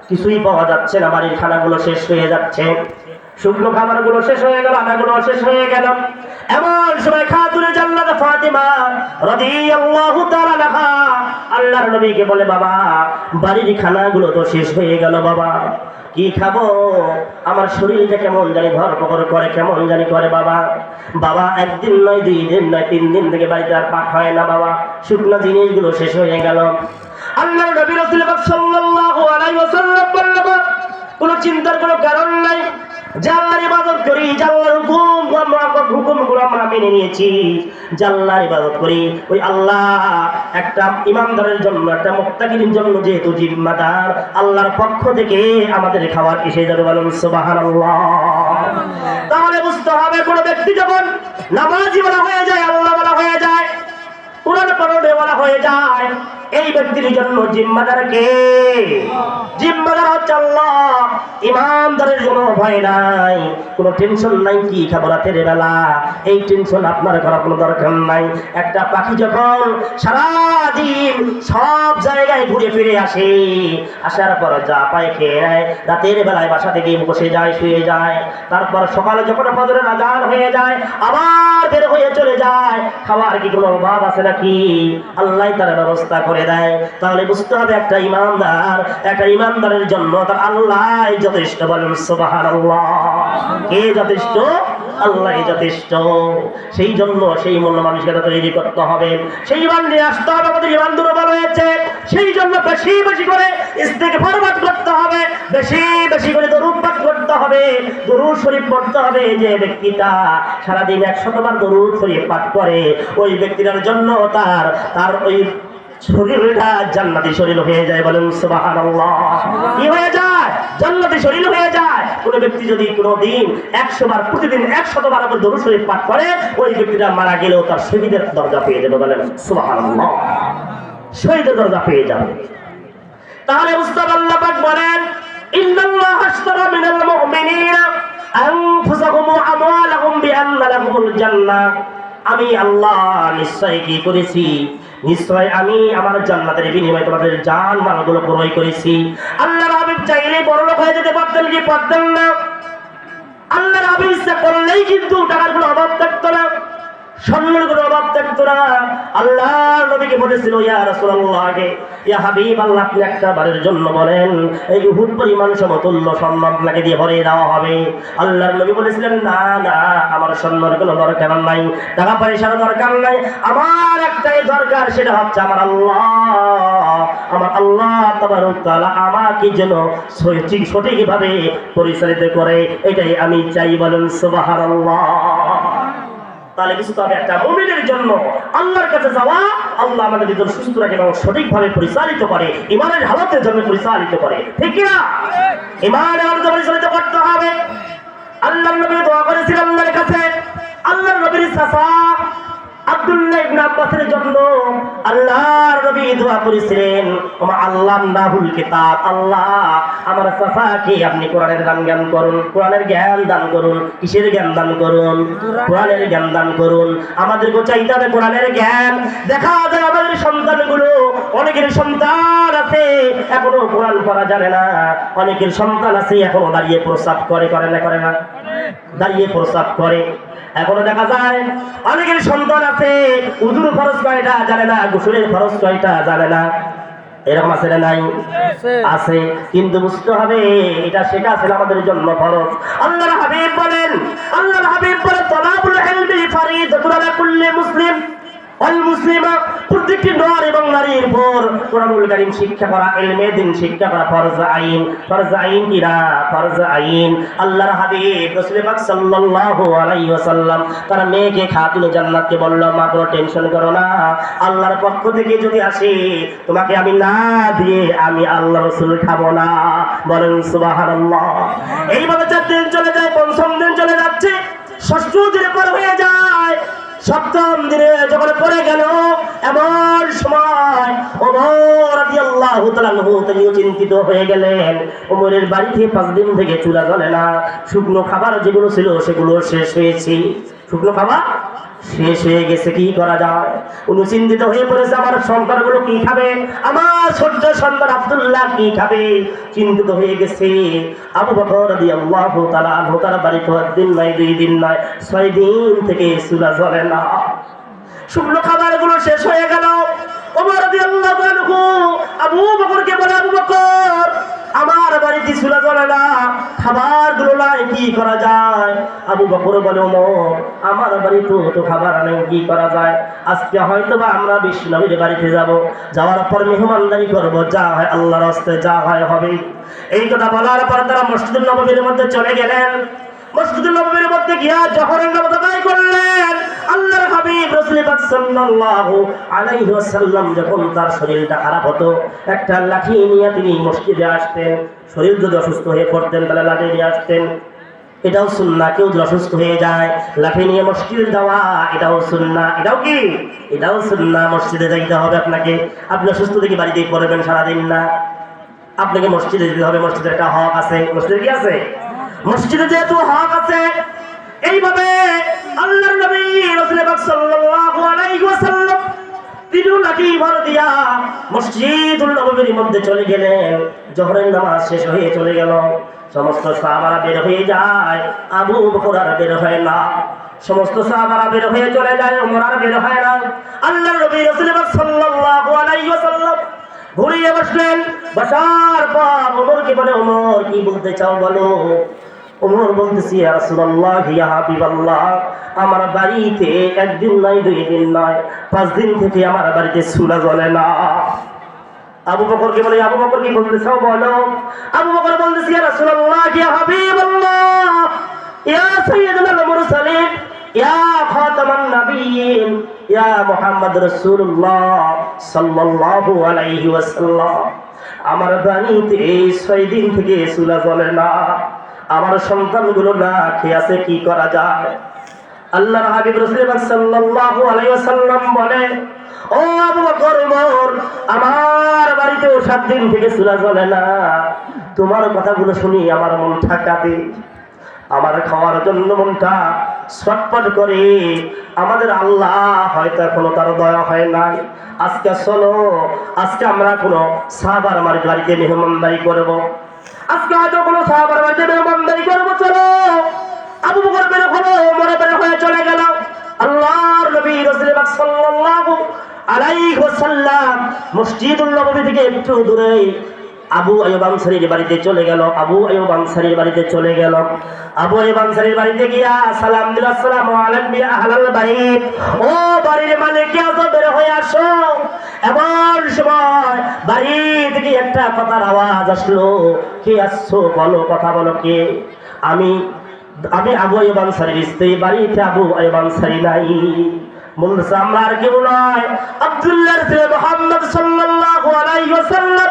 কিছুই পাওয়া যাচ্ছে না, বাড়ির খানাগুলো শেষ হয়ে যাচ্ছে, শুকনো খাবারগুলো শেষ হয়ে গেল, আটাগুলো শেষ হয়ে গেল। এমন সময় খাতুনে জান্নাত ফাতিমা রাদিয়াল্লাহু তাআলা আনহা আল্লাহর নবীকে বলে, বাবা বাড়ির খানাগুলো তো শেষ হয়ে গেল, বাবা কি খাবো? আমার শরীরটা কেমন জানি ধরপকড় করে, কেমন জানি করে বাবা। বাবা একদিন নয়, 2 দিন নয়, 3 দিন থেকে বাড়িতে আর পাক হয় না বাবা, শুকনো জিনিসগুলো শেষ হয়ে গেল। আল্লাহর নবী রাসূল পাক সাল্লাল্লাহু আলাইহি ওয়াসাল্লাম বললেন, কোনো চিন্তার কোনো কারণ নাই, আল্লাহর ইবাদত করি, আল্লাহর হুকুমগুলো আমরা মেনে নিয়েছি, আল্লাহর ইবাদত করি। ওই আল্লাহ একটা ইমানদারের জন্য, একটা মুত্তাকির জন্য যেহেতু জিম্মাদার, আল্লাহর পক্ষ থেকে আমাদের খাবার এসে যাবে, বলুন সুবহানাল্লাহ। তাহলে বুঝতে হবে, কোন ব্যক্তি যখন নামাজি বলা হয়ে যায়, আল্লাহ বলা হয়ে যায়, কোরআন পড়ে বলা হয়ে যায়, এই ব্যক্তির জন্য জিম্মাদার কে? জিম্মাদার হচ্ছে আল্লাহ। ইমানদারের জন্য ভয় নাই, কোনো টেনশন নাই, কি খাবো রাতের বেলা, এই টেনশন আপনার করার কোনো দরকার নাই। একটা পাখি যখন সারাদিন সব জায়গায় ঘুরে ফিরে আসে, আসার পর যা পায় খেয়ে নেয়, রাতের বেলায় বাসা থেকে বসে যায়, শুয়ে যায়, তারপর সকালে যখন ফজরের আযান হয়ে যায় আবার বের হয়ে চলে যায়। খাওয়ার কি কোনো অভাব আছে নাকি? আল্লাহ তার ব্যবস্থা করে দেয়। তাহলে বুঝতে হবে, একটা ইমানদারের জন্য তার আল্লাহ যথেষ্ট, বলেন সুবহানাল্লাহ। কে যথেষ্ট? আল্লাহ যথেষ্ট। সেই জন্য সেই মন মানসিকতা তৈরি করতে হবে, সেই ইমান নিয়ে আসতে হবে। আমাদের ইমান দুর্বল হয়েছে, সেই জন্য বেশি বেশি করে ইস্তেগফার পাঠ করতে হবে, বেশি বেশি করে দরুদ পাঠ করতে হবে, দরুদ শরীফ পড়তে হবে। যে ব্যক্তিটা সারাদিন 100 বার দরুদ শরীফ পাঠ করে, ওই ব্যক্তিটার জন্য তার ওই শরীরটা জান্নাতি শরীর হয়ে যায়। বলেন সুবহানাল্লাহ। কি হয়ে যায়? জান্নাতি শরীর হয়ে যায়। কোন ব্যক্তি যদি কোনদিন 100 বার, প্রতিদিন 100 বার করে দরুদ শরীফ পাঠ করে, ওই ব্যক্তিটা মারা গেলেও তার শহীদের দরজা পেয়ে যাবে। বলেন সুবহানাল্লাহ। শহীদের দরজা পেয়ে যাবে। তাহলে উস্তাদ আল্লাহ পাক বলেন, ইন্নাল্লাহ আশতারা মিনাল মুমিনিনা আনফুসাহুম ওয়া আমওয়ালাহুম বিআন্না লাহুমুল জান্নাহ। আমি আল্লাহ নিশ্চয় কি করেছি, নিশ্চয় আমি আমার জান্নাতের বিনিময়ে তোমাদের জান মালগুলো ক্রয় করেছি। আল্লাহর হাবিব চাইলে বড়লোক হয়ে যেতে পারতেন কি পারতেন না? আল্লাহর হাবিব ইচ্ছা করলেই কিন্তু টাকার কোনো অভাব থাকতো না, স্বর্ণের কোনো অভাব থাকতো না। আল্লাহর নবীকে বলেছিল, ইয়া রাসূলুল্লাহ, ইয়া হাবিব আল্লাহ, আপনি একটা বারের জন্য বলেন, এই উহুদ পরিমাণ সমতুল্য স্বর্ণ আপনাকে দিয়ে ভরে দেওয়া হবে। আল্লাহর নবী বলেছিলেন, না না, আমার স্বর্ণের কোনো দরকার নাই, টাকা পয়সার দরকার নাই, আমার একটাই দরকার, সেটা হচ্ছে আমার আল্লাহ তাবারক তাআলা আমাকে যেন সঠিকভাবে পরিচালিত করে, এটাই আমি চাই। বলেন সুবহানাল্লাহ। তাহলে কিছু তবে একটা মুমিনের জন্য আল্লাহর কাছে যাওয়া, আল্লাহ আমাদের ভিতর সুস্থ রাখে এবং সঠিকভাবে পরিচালিত করে, ইমানের হালতের জন্য পরিচালিত করে। ঠিক কি না? ইমানের হালতে পরিচালিত করতে হবে। আল্লাহর নবী দোয়া করেছিলেন আল্লাহর কাছে। আল্লাহর নবীর চাচা আব্দুল্লাহ ইবনে আব্বাসের জন্য আল্লাহর নবী দোয়া করেছিলেন, ওমা আল্লামনাহুল কিতাব, আল্লাহ আমার চাচাকে আপনি কোরআনের জ্ঞান করুন, কোরআনের জ্ঞান দান করুন। কিসের জ্ঞান দান করুন? কোরআনের জ্ঞান দান করুন। আমাদেরকে চাইতে হবে কোরআনের জ্ঞান। দেখা যায় আমাদের সন্তানগুলো, অনেকের সন্তান আছে এখনো কোরআন পড়া জানে না, অনেকের সন্তান আছে এখনো দাঁড়িয়ে প্রস্রাব করে না দাঁড়িয়ে প্রস্রাব করে। এখনো দেখা যায় অনেকের সন্তান আছে উযুর ফরজ কয়টা জানে না, গোসলের ফরজ কয়টা জানে না। এরকম আছে না নাই? আছে। কিন্তু বুঝতে হবে এটা শেখা ছিল আমাদের জন্য ফরজ। আল্লাহর হাবিব বলেন, তালাবুল ইলমি ফারিদাতুন আলা কুল্লি মুসলিম ওয়াল মুসলিমা। প্রত্যেকটি নর এবং নারীর উপর কোরআনুল কারীম শিক্ষা করা, ইলমে দ্বীন শিক্ষা করা ফরজ আইন। ফরজ আইন কি না? ফরজ আইন। আল্লাহর হাবিব রাসূল পাক সাল্লাল্লাহু আলাইহি ওয়াসাল্লাম তার মেয়েকে খাতুনে জান্নাতকে বলল, মা কোনো টেনশন করো না, আল্লাহর পক্ষ থেকে যদি আসে তোমাকে আমি না দিয়ে আমি আল্লাহ রাসূল খাবো না। বলেন সুবহানাল্লাহ। এইভাবে 4 দিন চলে যায়, 5ম দিন চলে যাচ্ছে, 6ষ্ঠ দিনে পর হয়ে যায়। 7ম দিনে যখন পড়ে গেল, এমন সময় ওমর রাদিয়াল্লাহু তাআলা তিনিও চিন্তিত হয়ে গেলেন। ওমরের বাড়িতে 5 দিন থেকে চুলা জ্বলে না, শুকনো খাবার যেগুলো ছিল সেগুলো শেষ হয়েছে, শুকনো খাবার শেষ হয়ে গেছে, কি করা যায়? উনি চিন্তিত হয়ে পড়েছে, আমার সন্তানগুলো কি খাবে, আমার ছোট্ট সন্তান আব্দুল্লাহ কি খাবে, চিন্তিত হয়ে গেছে। আবু বকর রাদিয়াল্লাহু তাআলা আনহু তার বাড়িতে 1 দিন নয় 2 দিন নয় 6 দিন থেকে চুলা জ্বলে না, শুকনো খাবারগুলো শেষ হয়ে গেল। ওমর রাদিয়াল্লাহু আনহু আবু বকরকে বলে, আবু বকর, আমার বাড়িতে চুলা জ্বলে না, খাবারগুলো নাই, কি করা যায়? আবু বকর বলে, ওমর, আমার বাড়িতে তো খাবার নেই, কি করা যায়? আজকে হয়তো বা আমরা বিশ্বনবীর বাড়িতে যাব, যাওয়ার পর মেহমানদারি করব, যা হয় আল্লাহর রাস্তায় যা হয় হবে। এই কথা বলার পর তারা মসজিদুল নববীর মধ্যে চলে গেলেন। মসজিদুল নববীর মধ্যে গিয়া জোহরের নামাজ আদায় করলেন। আল্লাহর হাবিব রাসূল পাক সাল্লাল্লাহু আলাইহি ওয়াসাল্লাম যখন তার শরীরটা খারাপ হতো, একটা লাঠি নিয়ে তিনি মসজিদে আসতেন। শরীর যদি অসুস্থ হয়ে পড়তেন তাহলে লাঠি নিয়ে আসতেন, এটাও সুন্নাহ। কেউ যদি অসুস্থ হয়ে যায় লাঠি নিয়ে মসজিদে যাওয়া, এটাও সুন্নাহ। এটাও কি? এটাও সুন্নাহ। মসজিদে যাইতে হবে আপনাকে। আপনি অসুস্থ থেকে বাড়িতেই পড়বেন সারাদিন না, আপনাকে মসজিদে যেতে হবে। মসজিদের একটা হক আছে। মসজিদে কি আছে? মসজিদে যেহেতু হক আছে, এইভাবে আল্লাহর নবী রাসূল পাক সাল্লাল্লাহু আলাইহি ওয়াসাল্লাম তিনিও লাঠি ভর দিয়া মসজিদুল নববীর মধ্যে চলে গেলেন। জোহরের নামাজ শেষ হয়ে চলে গেল, সমস্ত সাহাবারা বের হয়ে যায়, আবু বকর আর বের হয় না। সমস্ত সাহাবারা বের হয়ে চলে যায়, ওমর আর বের হয় না। আল্লাহর নবী রাসূল পাক সাল্লাল্লাহু আলাইহি ওয়াসাল্লাম ঘুরিয়ে বসলেন। বসার পর ওমরকে বলে, ওমর, কি বলতে চাও বলো? ওমর বলতেছি, ইয়া রাসূলুল্লাহ, ইয়া হাবিবাল্লাহ, আমার বাড়িতে একদিন নয়, 2 দিন নয়, 5 দিন থেকে আমার বাড়িতে চুলা জ্বলে না। আবু বকরকে বলে, আবু বকর কি বলতেছ বলো। আবু বকর বলতেছে, ইয়া রাসূলুল্লাহ, ইয়া হাবিবাল্লাহ, ইয়া সাইয়্যিদুল মুরসালিন, ইয়া খাতামান নাবিয়্যিন, ইয়া মুহাম্মদ রাসূলুল্লাহ সাল্লাল্লাহু আলাইহি ওয়াসাল্লাম, আমার বাড়িতে 6 দিন থেকে চুলা জ্বলে না। আমার সন্তানগুলো না খেয়ে আছে, কি করা যায়? আল্লাহর হাবিব রাসূলুল্লাহ সাল্লাল্লাহু আলাইহি ওয়াসাল্লাম বলে, ও আবু বকর, আমার বাড়িতেও 7 দিন থেকে চুলা জ্বলে না। তোমার কথাগুলো শুনি আমার মনটা কাঁদে, আমার খাওয়ার জন্য মনটা ছটফট করে। আমাদের আল্লাহ হয়তো এখনো তার দয়া হয় নাই। আজকে চলো, আজকে আমরা কোনো সাহাবার বাড়িতে মেহমানদারি করব। আজকে হয়তো কোনো সাহাবার বাড়িতে মেহমানদারি করবো, চলো। আবু বকর বের হলো, ওমর বের হয়ে চলে গেল। আল্লাহর নবী রাসূলুল্লাহ সাল্লাল্লাহু আলাইহি ওয়াসাল্লাম মসজিদুল নববী থেকে একটু দূরে আবু আইয়ুব আনসারীর বাড়িতে চলে গেল। আবু আইয়ুব আনসারীর বাড়িতে চলে গেল। আবু আইয়ুব আনসারীর বাড়িতে গিয়া সালাম দিল, আসসালামু আলাইকুম ইয়া আহলাল বাইত, ও বাড়ির মালিক, কে আছো, বের হয়ে আসো। এমন সময় বাড়ি থেকে একটা কথার আওয়াজ আসলো, কে আসছো, বলো, কথা বলো, কে? আমি আবু আইয়ুব আনসারীর স্ত্রী, বাড়িতে আবু আইয়ুব আনসারী নাই। বলছে, আমরা আর কেউ নয়, আব্দুল্লাহর ছেলে মুহাম্মদ সাল্লাল্লাহু আলাইহি ওয়াসাল্লাম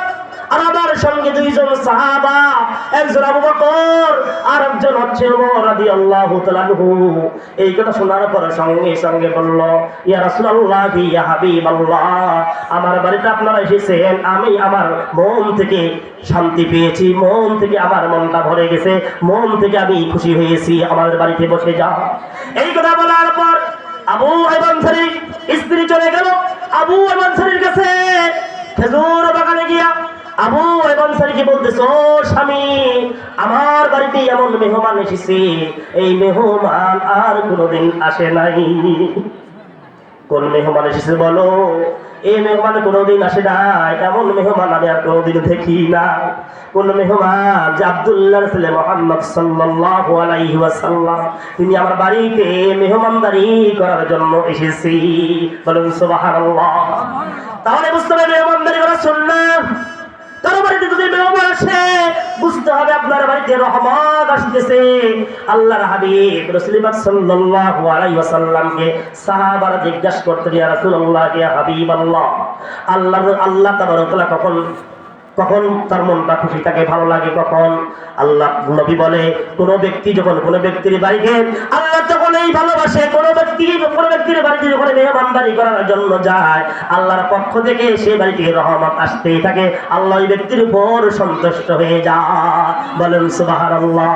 আর আমার সঙ্গে 2 জন সাহাবা, একজন আবু বকর আর একজন হচ্ছে ওমর রাদিয়াল্লাহু তাআলা আনহু। এই কথা শোনার পর সঙ্গে সঙ্গে বলল, ইয়া রাসূলুল্লাহ, ইয়া হাবিবাল্লাহ, আমার বাড়িতে আপনারা এসেছেন, আমি আমার মন থেকে শান্তি পেয়েছি, মন থেকে আমার মনটা ভরে গেছে, মন থেকে আমি খুশি হয়েছি, আমাদের বাড়িতে বসে যাও। এই কথা বলার পর আবু আইয়ুব আনসারী স্ত্রী চলে গেল আবু আইয়ুব আনসারীর কাছে। খেজুর বাগানে গিয়া আবু আইয়ুব আনসারীকে বলতেছে, ও স্বামী, আমার বাড়িতে এমন মেহমান এসেছে, এই মেহমান আর কোনোদিন আসে নাই। কোন মেহমান এসেছে বলো? এই মেহমান কোনোদিন আসে নাই, এমন মেহমান আমি আর কোনোদিন দেখি না। কোন মেহমান? যে আব্দুল্লাহর ছেলে মুহাম্মদ সাল্লাল্লাহু আলাইহি ওয়াসাল্লাম, তিনি আমার বাড়িতে মেহমানদারি করার জন্য এসেছি। বলুন সুবহানাল্লাহ। তাহলে বুঝতে হবে মেহমানদারি করা সুন্নাত। কারো বাড়িতে যদি মেহমান আসে, বুঝতে হবে আপনার বাড়িতে রহমত আসতেছে। আল্লাহর হাবিব রাসূলুল্লাহ সাল্লাল্লাহু আলাইহি ওয়াসাল্লামকে সাহাবারা জিজ্ঞাসা করতেন, ইয়া রাসূলুল্লাহ, ইয়া হাবিবাল্লাহ, আল্লাহ তাবারক ওয়া তাআলা কখন তার মনটা খুশি থাকে, ভালো লাগে কখন? আল্লাহ নবী বলে, কোন ব্যক্তি যখন কোন ব্যক্তির বাড়িতে আল্লাহ যখন এই ভালোবাসে, কোন ব্যক্তির বাড়িতে যখন মেহমানদারি করার জন্য যায়, আল্লাহর পক্ষ থেকে সেই বাড়িতে রহমত আসতেই থাকে, আল্লাহ ওই ব্যক্তির উপর সন্তুষ্ট হয়ে যায়। বলেন সুবহানাল্লাহ।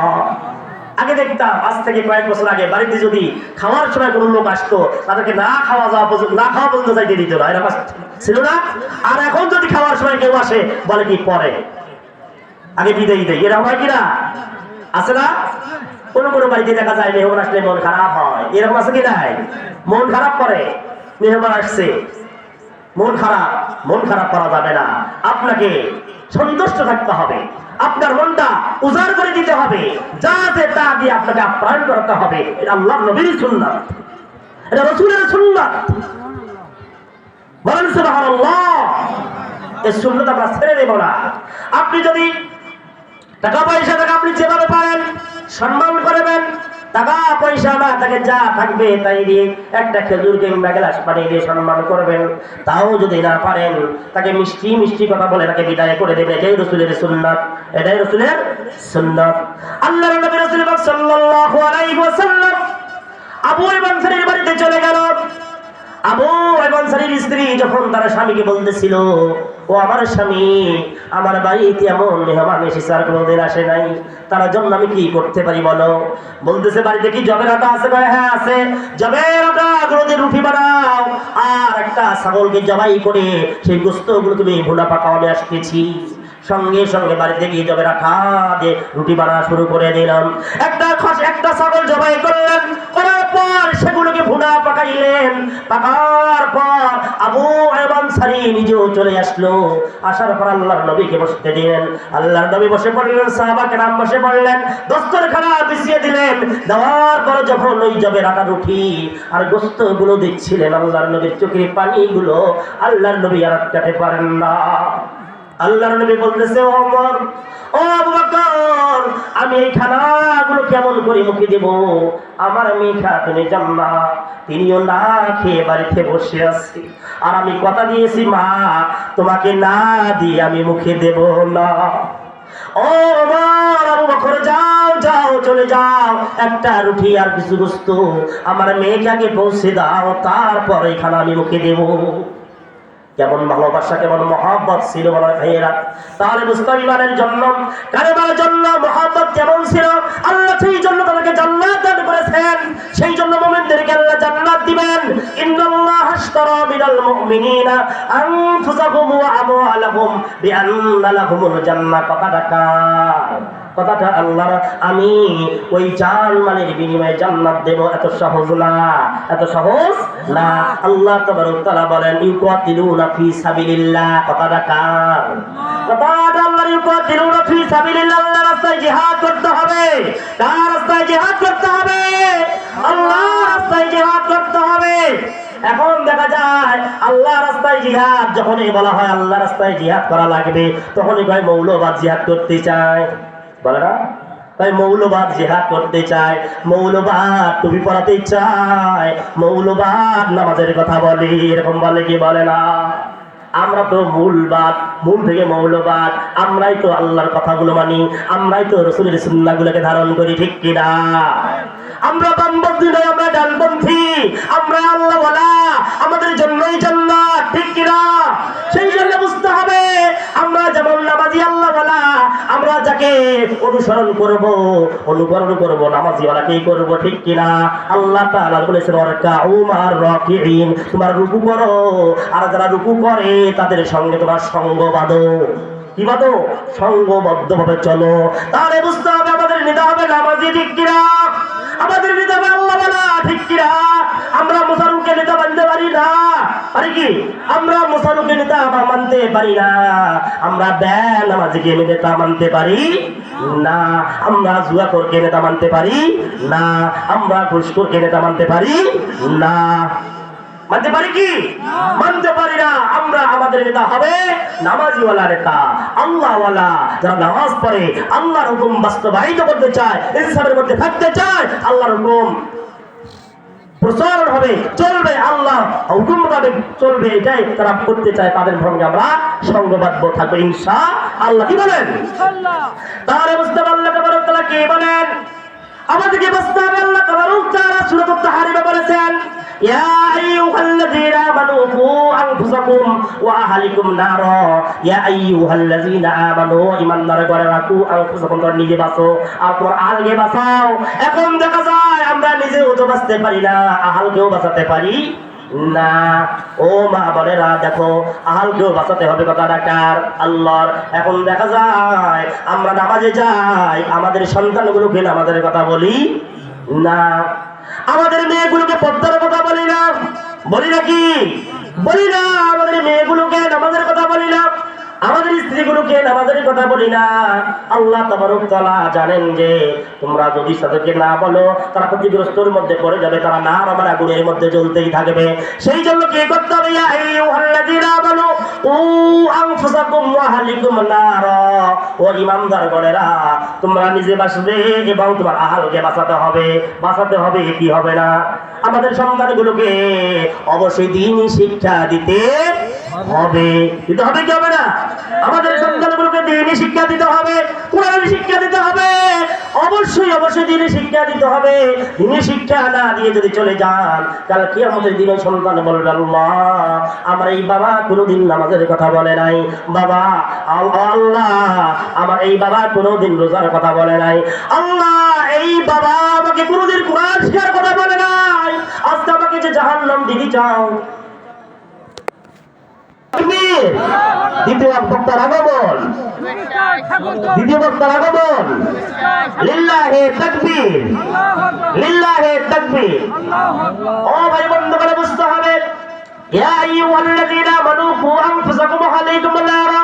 আগে দেখতাম, আজ থেকে কয়েক বছর আগে, বাড়িতে যদি খাওয়ার সময় কোনো লোক আসতো, তাদেরকে না খাওয়া পর্যন্ত যাইতে দিত না, এরকম ছিল না? আর এখন যদি খাওয়ার সময় কেউ আসে, বলে কি, পরে আগে বিদায় দেয়, এরকম হয় কিনা? আছে না? কোনো বাড়িতে দেখা যায় মেহমান আসলে মন খারাপ হয়, এরকম আছে কি নাই? মন খারাপ করে, মেহমান আসছে, মন খারাপ করা যাবে না। আপনাকে সন্তুষ্ট থাকতে হবে, আপনার মনটা উজাড় করে দিতে হবে, যাতে তা দিয়ে আপনাকে আপ্যায়ন করতে হবে। এটা আল্লাহর নবীর সুন্নাত, এটা রাসূলের সুন্নাত। বলেন সুবহানাল্লাহ। এই সুন্নাত আমরা ছেড়ে দেব না। আপনি যদি টাকা পয়সা থাকে, আপনি যেভাবে পারেন সম্মান করবেন। টাকা পয়সা না তাকে যা থাকবে তাই দিয়ে একটা খেজুর কিংবা গ্লাস পানি দিয়ে সম্মান করবেন। তাও যদি না পারেন, তাকে মিষ্টি মিষ্টি কথা বলে তাকে বিদায় করে দেবে। এটাই রাসূলের সুন্নাত, এটাই রাসূলের সুন্নাত। আল্লাহর নবী রাসূলুল্লাহ সাল্লাল্লাহু আলাইহি ওয়াসাল্লাম আবু আইয়ুব আনসারীর বাড়িতে চলে গেল। আবু আইয়ুব আনসারীর স্ত্রী যখন তার স্বামীকে বলতেছিল, ও আমার স্বামী, আমার বাড়িতে এমন মেহমান এসেছে আর কোনোদিন আসে নাই, তার জন্য আমি কি করতে পারি বলো? বলতেছে, বাড়িতে কি জবের আটা আছে? হ্যাঁ আছে। জবের আটা কোনোদিন রুটি বানাও, আর একটা ছাগলকে জবাই করে সেই গোশতগুলো তুমি ভুনা পাকাও, আমি আসতেছি। সঙ্গে সঙ্গে বাড়িতে গিয়ে জবের আটা দিয়ে রুটি বানানো শুরু করে দিলাম। একটা ছাগল জবাই করলেন, করার পর সেগুলোকে ভুনা পাকাইলেন। পাকার পর আবু আইয়ুব আনসারী নিজেও চলে আসলো। আসার পর আল্লাহর নবীকে বসতে দিলেন। আল্লাহর নবী বসে পড়লেন, সাহাবা কেরাম বসে পড়লেন, দস্তরখানা বিছিয়ে দিলেন। দেওয়ার পর যখন ওই জবের আটা রুটি আর গোস্তগুলো দিচ্ছিলেন, আল্লাহর নবীর চোখের পানিগুলো আল্লাহর নবী আর আটকাতে পারেন না। আল্লাহর নবী বলতেছে, ও ওমর, ও আবু বকর, আমি এই খানাগুলো কেমন করে মুখে দেব? আমার মেয়ে খাতুনে জান্নাত, তিনিও না খেয়ে বাড়িতে বসে আছে, আর আমি কথা দিয়েছি মা, তোমাকে না দিয়ে আমি মুখে দেব না। ও ওমর, আবু বকর, যাও যাও, চলে যাও, একটা রুটি আর কিছু গোস্ত আমার মেয়েকে আগে পৌঁছে দাও, তারপর এই খানা আমি মুখে দেব। কেমন ভালোবাসা, কেমন মহব্বত ছিল বলার ভাইয়েরা। তাহলে বুঝতে ইমানের জন্য, কালেমার জন্য মহব্বত কেমন ছিল। আল্লাহ সেই জন্য তাদেরকে জান্নাত দান করেছেন, সেই জন্য মুমিনদেরকে আল্লাহ জান্নাত দিবেন। ইন্নাল্লাহ আশতারা মিনাল মুমিনিনা আনফুসাহুম ওয়া আমওয়ালাহুম বিআন্না লাহুমুল জান্নাহ। কথাটা আল্লাহর। আমি ওই জান মালের বিনিময়ে জান্নাত দেব, এত সহজ না, এত সহজ না। আল্লাহ তাবারক ওয়া তাআলা বলেন, ইউকাতিলুনা ফি সাবিলিল্লাহ। কথাটা কার? কথাটা আল্লাহর। ইউকাতিলুনা ফি সাবিলিল্লাহ, আল্লাহর রাস্তায় জিহাদ করতে হবে। কার রাস্তায় জিহাদ করতে হবে? আল্লাহর রাস্তায় জিহাদ করতে হবে। এখন দেখা যায় আল্লাহ রাস্তায় জিহাদ যখনই বলা হয়, আল্লাহ রাস্তায় জিহাদ করা লাগবে, তখনই কয় মৌলবাদ জিহাদ করতে চায়, বলে না? তাই মৌলবাদ জিহাদ করতে চায়, মৌলবাদ টুপি পরাতে চায়, মৌলবাদ নামাজের কথা বলে, এরকম বলে কি বলে না? আমরা তো মূলবাদ, মূল থেকে মৌলবাদ। আমরাই তো আল্লাহর কথাগুলো মানি, আমরাই তো রাসূলের সুন্নাহগুলোকে ধারণ করি, ঠিক কিনা? আমরা বামপন্থী নই, আমরা ডানপন্থী, আমরা আল্লাহ ওয়ালা, আমাদের জন্যই জান্নাত, ঠিক কিনা? সেই জন্য বুঝতে হবে আমরা যেমন নামাজি আল্লাহ ওয়ালা, আমরা যাকে অনুসরণ করব, অনুকরণ করব, নামাজি ওয়ালাকেই করব, ঠিক কিনা? আল্লাহ তাআলা বলেছেন, ওয়ারকাউ মা'আর রাকিঈন, তোমরা রুকু করো, আর যারা রুকু করে তাদের সঙ্গে তোমার সঙ্গ বাঁধো। কি বাঁধো? সঙ্গবদ্ধভাবে চলো। তাহলে বুঝতে হবে আমাদের নিতে হবে নামাজি, ঠিক কিনা? আমাদের নেতা আল্লাহ ওয়ালা, ঠিক কিনা? আমরা মুসলমানকে নেতা মানতে পারি না, পারি কি? আমরা মুসলমানকে নেতা মানতে পারি না, আমরা বেনামাজিকে নেতা মানতে পারি না, আমরা জুয়াখোরকে নেতা মানতে পারি না, আমরা ঘুষখোরকে নেতা মানতে পারি না। মানতে পারি কি? মানতে পারি না। আমরা আমাদের নেতা হবে নামাজিওয়ালা নেতা, আল্লাহওয়ালা, যারা নামাজ পড়ে, আল্লাহর হুকুম বাস্তবায়িত করতে চায়, ইনসাফের মধ্যে থাকতে চায়, আল্লাহর হুকুম প্রচারণ হবে, চলবে, আল্লাহ হুকুম মোতাবেক চলবে, এটাই তারা করতে চায়, তাদের সঙ্গে আমরা সঙ্গবদ্ধ থাকবো ইনশাআল্লাহ। কি বলেন? তাহলে বুঝতে পারলে তাবারক তাআলা কি বলেন? আমাদেরকে বুঝতে হবে আল্লাহ তাবারক তাআলা সূরাতুত তাহরিমে বলেছেন, ইয়া আইয়ুহাল্লাযীনা আমানু কু আনফুসাকুম ওয়া আহলিকুম নারা। ইয়া আইয়ুহাল্লাযীনা আমানু, ঈমানদার করে রাখো, আনফুসাকুম, তোমরা নিজে বাঁচো আর তোমার আহলকে বাঁচাও। এখন দেখা যায় আমরা নিজেও তো বাঁচতে পারি না, আহলকেও বাঁচাতে পারি না। ও মা বোনেরা, দেখো, আহলকেও বাঁচাতে হবে, কথাটা কার? আল্লাহর। এখন দেখা যায় আমরা নামাজে যাই, আমাদের সন্তানগুলোকে নামাজের কথা বলি না, আমাদের মেয়েগুলোকে পর্দার কথা বলি না, বলি নাকি? বলি না। আমাদের মেয়েগুলোকে নামাজের কথা বলি না, আমাদের স্ত্রীগুলোকে নামাজের কথা বলি না। আল্লাহ তাবারক তাআলা জানেন যে তোমরা যদি তাদেরকে না বলো, তারা ক্ষতিগ্রস্তর মধ্যে পড়ে যাবে, তারা না আমার আগুনের মধ্যে জ্বলতেই থাকবে। সেই জন্য কি করতে হবে? ইয়া আইয়ুহাল্লাযীনা আমানু কু আনফুসাকুম ওয়া আহলিকুম নারা। ও ঈমানদার গণেরা, তোমরা নিজে বাঁচবে এবং তোমার আহলকে বাঁচাতে হবে। বাঁচাতে হবে কি হবে না? আমাদের সন্তানগুলোকে অবশ্যই দ্বীনি শিক্ষা দিতে হবে। দিতে হবে কি হবে না? আমাদের সন্তানগুলোকে দ্বীনি শিক্ষা দিতে হবে, কোরআন শিক্ষা দিতে হবে, অবশ্যই অবশ্যই দ্বীনি শিক্ষা দিতে হবে। দ্বীনি শিক্ষা না দিয়ে যদি চলে যান, কাল কিয়ামতের দিনে সন্তান বলবে, আল্লাহ, আমার এই বাবা কোনোদিন নামাজের কথা বলে নাই, বাবা, আল্লাহ, আমার এই বাবা কোনোদিন রোজার কথা বলে নাই, আল্লাহ, এই বাবা আমাকে কোনোদিন কোরআন শিক্ষার কথা বলে নাই, আজকে আমাকে যে জাহান্নাম দিতে চাও। দ্বিতীয় বক্তার আগমন, দ্বিতীয় বক্তার আগমন, লিল্লাহে তাকবীর, লিল্লাহে তাকবীর। ও ভাই বন্ধুগণ, বুঝতে হবে ইয়া আইয়ুহাল্লাযীনা আমানু কু আনফুসাকুম ওয়া আলাইকুম নারা,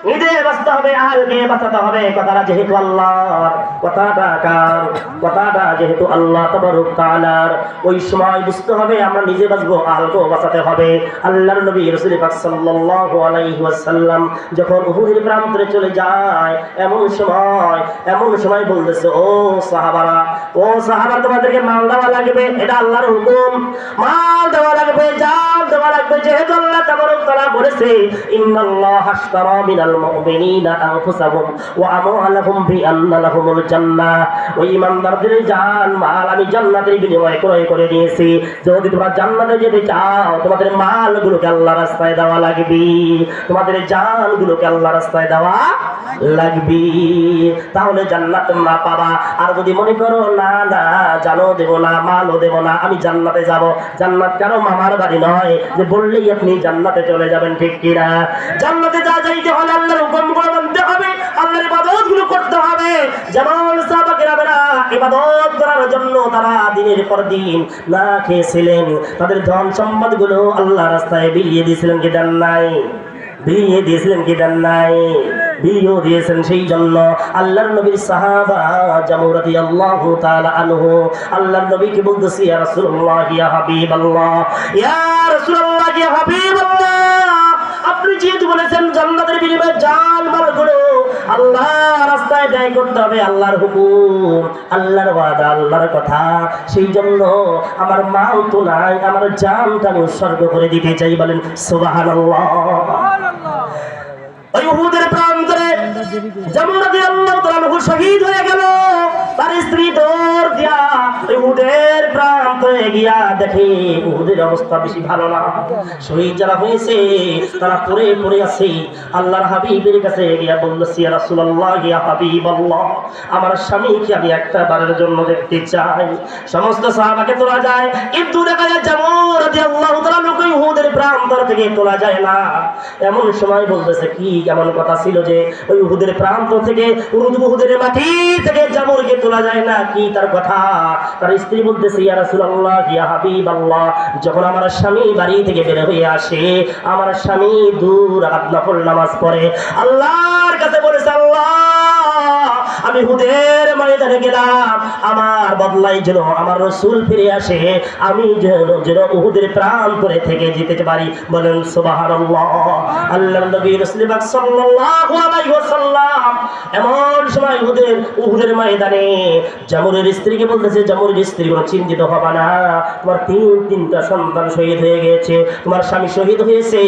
নিজে বাঁচতে হবে, আলকে বাঁচাতে হবে। কথাটা যেহেতু আল্লাহর, কথাটা কার? কথাটা যেহেতু আল্লাহ তাবারক তাআলার, ওই সময় বুঝতে হবে আমরা নিজে বাঁচবো, আলকেও বাঁচাতে হবে। আল্লাহর নবী রাসূল পাক সাল্লাল্লাহু আলাইহি ওয়াসাল্লাম যখন উহুদের প্রান্তরে চলে যায়, এমন সময় বলতেছে, ও সাহাবারা, ও সাহাবা, তোমাদেরকে মাল দেওয়া লাগবে, এটা আল্লাহর হুকুম। মাল দেওয়া লাগবে, জান দেওয়া লাগবে, যেহেতু আল্লাহ তাবারক তাআলা বলেছে, ইন্নাল্লাহা আশতারা মিনাল মুমিনিনা আনফুসাহুম ওয়া আমওয়ালাহুম বিআন্না লাহুমুল জান্নাহ। ওই ঈমানদারদের জান মাল আমি জান্নাতের বিনিময়ে ক্রয় করে নিয়েছি। যদি তোমরা জান্নাতে যেতে চাও, তোমাদের মালগুলোকে আল্লাহর রাস্তায় দেওয়া লাগবে, তোমাদের জানগুলোকে আল্লাহর রাস্তায় দেওয়া লাগবে, তাহলে জান্নাত তোমরা পাবা। আর যদি মনে করো না না, জানও দেব না, মালও দেব না, আমি জান্নাতে যাব, জান্নাত কারো মামার বাড়ি নয় যে বললেই আপনি জান্নাতে চলে যাবেন, ঠিক কিনা? জান্নাতে যাইতে হলে আল্লাহর হুকুমগুলো মানতে হবে, আল্লাহর ইবাদতগুলো করতে হবে। যেমন সাহাবা কেরামেরা ইবাদত করার জন্য তারা দিনের পর দিন না খেয়েছিলেন, তাদের ধন সম্পদগুলো আল্লাহর রাস্তায় বিলিয়ে দিয়েছিলেন কি দেন নাই? বিলিয়ে দিয়েছিলেন কি দেন নাই? বিলিয়ে দিয়েছেন। সেই জন্য আল্লাহর নবীর সাহাবা জামু রাদিয়াল্লাহু তাআলা আনহু আল্লাহর নবীকে বলতেছি, ইয়া রাসূলুল্লাহ, ইয়া হাবিবাল্লাহ, ইয়া রাসূলুল্লাহ, ইয়া হাবিবাল্লাহ, আপনি যেহেতু বলেছেন জান্নাতের বিনিময়ে জান মালগুলো আল্লাহ রাস্তায় ব্যয় করতে হবে, আল্লাহর হুকুম, আল্লাহর ওয়াদা, আল্লাহর কথা, সেই জন্য আমার মাল তো নাই, আমার জানটা আমি উৎসর্গ করে দিতে চাই। বলেন সুবহানাল্লাহ। ওই উহুদের প্রান্তরে জামর রাদিয়াল্লাহু তাআলা আনহু শহীদ হয়ে গেল, তার স্ত্রী দৌড় দিয়া উহুদের প্রান্তরে গিয়া দেখে উহুদের অবস্থা বেশি ভালো না, শহীদ যারা হয়েছে তারা পড়ে আছে। আল্লাহর হাবিবের কাছে গিয়া বলতেছি, ইয়া রাসূলুল্লাহ, ইয়া হাবিবাল্লাহ, আমার স্বামীকে আমি একটা বারের জন্য দেখতে চাই। সমস্ত সাহাবাকে তোলা যায়, কিন্তু দেখা যায় জামর রাদিয়াল্লাহু তাআলা আনহু উহুদের প্রান্তর থেকে তোলা যায় না। এমন সময় বলতেছে, কি কেমন কথা ছিল যে ওই উহুদের প্রান্ত থেকে, উহুদের মাটি থেকে জামরকে তোলা যায় না, কি তার কথা? তার স্ত্রী বলতেছে, ইয়া রাসূলুল্লাহ, ইয়া হাবিবাল্লাহ, যখন আমার স্বামী বাড়ি থেকে বের হয়ে আসে, আমার স্বামী দূর নফল নামাজ পড়ে, আল্লাহর কাছে বলেছে, আল্লাহ, আমি উহুদের ময়দানে গেলাম, আমার বদলাই যেন আমার রাসূল ফিরে আসে, আমি যেন উহুদের প্রান্তরে থেকে যেতে পারি। বলেন সুবহানাল্লাহ। আল্লাহর নবী রাসূল পাক সাল্লাল্লাহু আলাইহি ওয়াসাল্লাম এমন সময় উহুদের ময়দানে জামরের স্ত্রীকে বলতেছে, জামরের স্ত্রী, কোনো চিন্তিত হবে না, তোমার তিনটা সন্তান শহীদ হয়ে গেছে, তোমার স্বামী শহীদ হয়েছে,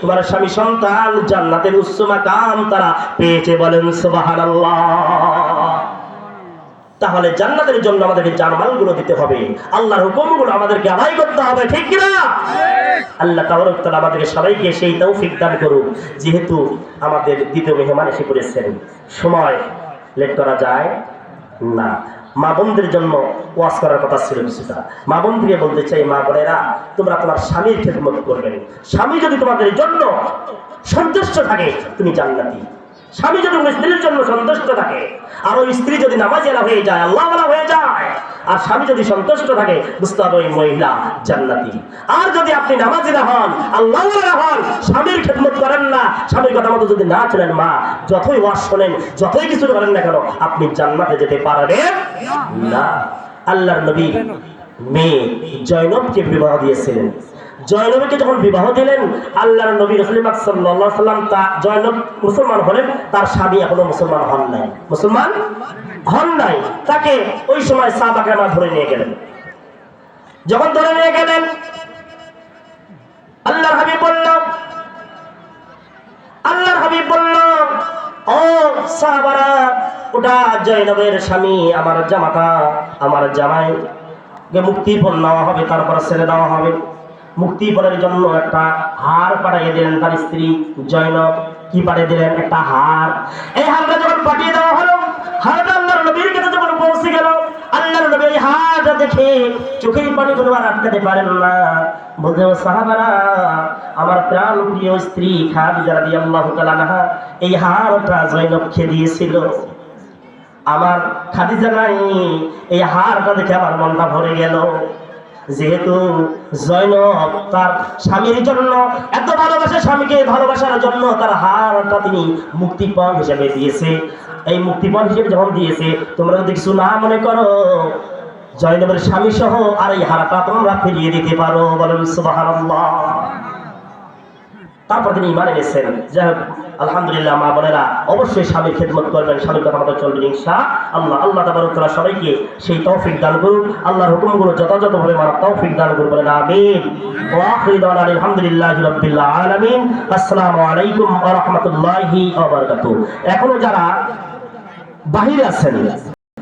তোমার স্বামী সন্তান জান্নাতের উচ্চ মাকাম তারা পেয়েছে। বলেন সুবহানাল্লাহ। তাহলে জান্নাতের জন্য আমাদেরকে জানমালগুলো দিতে হবে, আল্লাহর হুকুমগুলো আমাদেরকে আদায় করতে হবে, ঠিক কিনা? আল্লাহ তাবারক তাআলা আমাদেরকে সবাইকে সেই তৌফিক দান করুন। যেহেতু আমাদের দ্বিতীয় মেহমান এসে পড়েছেন, সময় লেট করা যায় না। মা বোনদের জন্য ওয়াজ করার কথা ছিল কিছুটা। মা বোনকে বলতে চাই, মা বোনেরা, তোমরা তোমার স্বামীর খেদমত করবেন। স্বামী যদি তোমাদের জন্য সন্তুষ্ট থাকে, তুমি জান্নাতি। স্বামী যদি স্ত্রীর জন্য সন্তুষ্ট থাকে, আর ওই স্ত্রী যদি নামাজিয়ালা হয়ে যায়, আল্লাহওয়ালা হয়ে যায়, আর স্বামী যদি সন্তুষ্ট থাকে, বুঝতে হবে ওই মহিলা জান্নাতি। আর যদি আপনি নামাজিরা হন, আল্লাহওয়ালা হন, স্বামীর খেদমত করেন না, স্বামীর কথা মতো যদি না চলেন, মা যতই ওয়াজ শোনেন, যতই কিছু করেন না কেন, আপনি জান্নাতে যেতে পারবেন না। আল্লাহর নবী মেয়ে জয়নবকে বিবাহ দিয়েছিলেন। জয়নবকে যখন বিবাহ দিলেন, আল্লাহর নবী রাসূল পাক সাল্লাল্লাহু আলাইহি ওয়াসাল্লাম, তা জয়নব মুসলমান হলেন, তার স্বামী এখনো মুসলমান হন নাই। তাকে ওই সময় সাহাবা কেরাম ধরে নিয়ে গেলেন। যখন ধরে নিয়ে গেলেন, আল্লাহর হাবিব বলল, ও সাহাবারা, ওটা জয়নবের স্বামী, আমার জামাতা, আমার জামাইকে মুক্তিপণ নেওয়া হবে, তারপর ছেড়ে দেওয়া হবে। মুক্তিপণের জন্য একটা হার পাঠিয়ে দিলেন তার স্ত্রী জয়নব। কি পাঠিয়ে দিলেন? একটা হার। এই হারটা যখন পাঠিয়ে দেওয়া হলো, হারটা আল্লাহর নবীর কাছে যখন পৌঁছে গেল, আল্লাহর নবী এই হারটা দেখে চোখের পানি কোনো আর আটকাতে পারেন না। বলতে, ও সাহাবারা, আমার প্রাণ প্রিয় স্ত্রী খাদিজা রাদিয়াল্লাহু তাআলা আনহা এই হারটা জয়নবকে দিয়েছিল। আমার খাদিজা নাই, এই হারটা দেখে আমার মনটা ভরে গেল। যেহেতু জয়নব তার স্বামীর জন্য এত ভালোবাসে, স্বামীকে ভালোবাসার জন্য তার হারটা তিনি মুক্তিপণ হিসেবে দিয়েছে। এই মুক্তিপণ হিসেবে যখন দিয়েছে, তোমরা যদি কিছু না মনে করো, জয়নবের স্বামী সহ আর এই হারটা তোমরা ফিরিয়ে দিতে পারো। বলেন সুবহানাল্লাহ। তারপর তিনি ইমান এনেছেন। যাই হোক, আলহামদুলিল্লাহ, মা বোনেরা অবশ্যই স্বামীর খেদমত করবেন, স্বামীর কথা মতো চলবেন ইনশাআল্লাহ। আল্লাহ তাবারক ওয়া তাআলা সবাইকে সেই তৌফিক দান করুন, আল্লাহর হুকুমগুলো যথাযথভাবে মানার তৌফিক দান করুন। বলেন আমিন। ওয়া আখিরু দাওয়ানা আলহামদুলিল্লাহি রাব্বিল আলামিন। আসসালামু আলাইকুম ওয়া রাহমাতুল্লাহি ওয়া বারাকাতুহু। এখনো যারা বাহিরে আছেন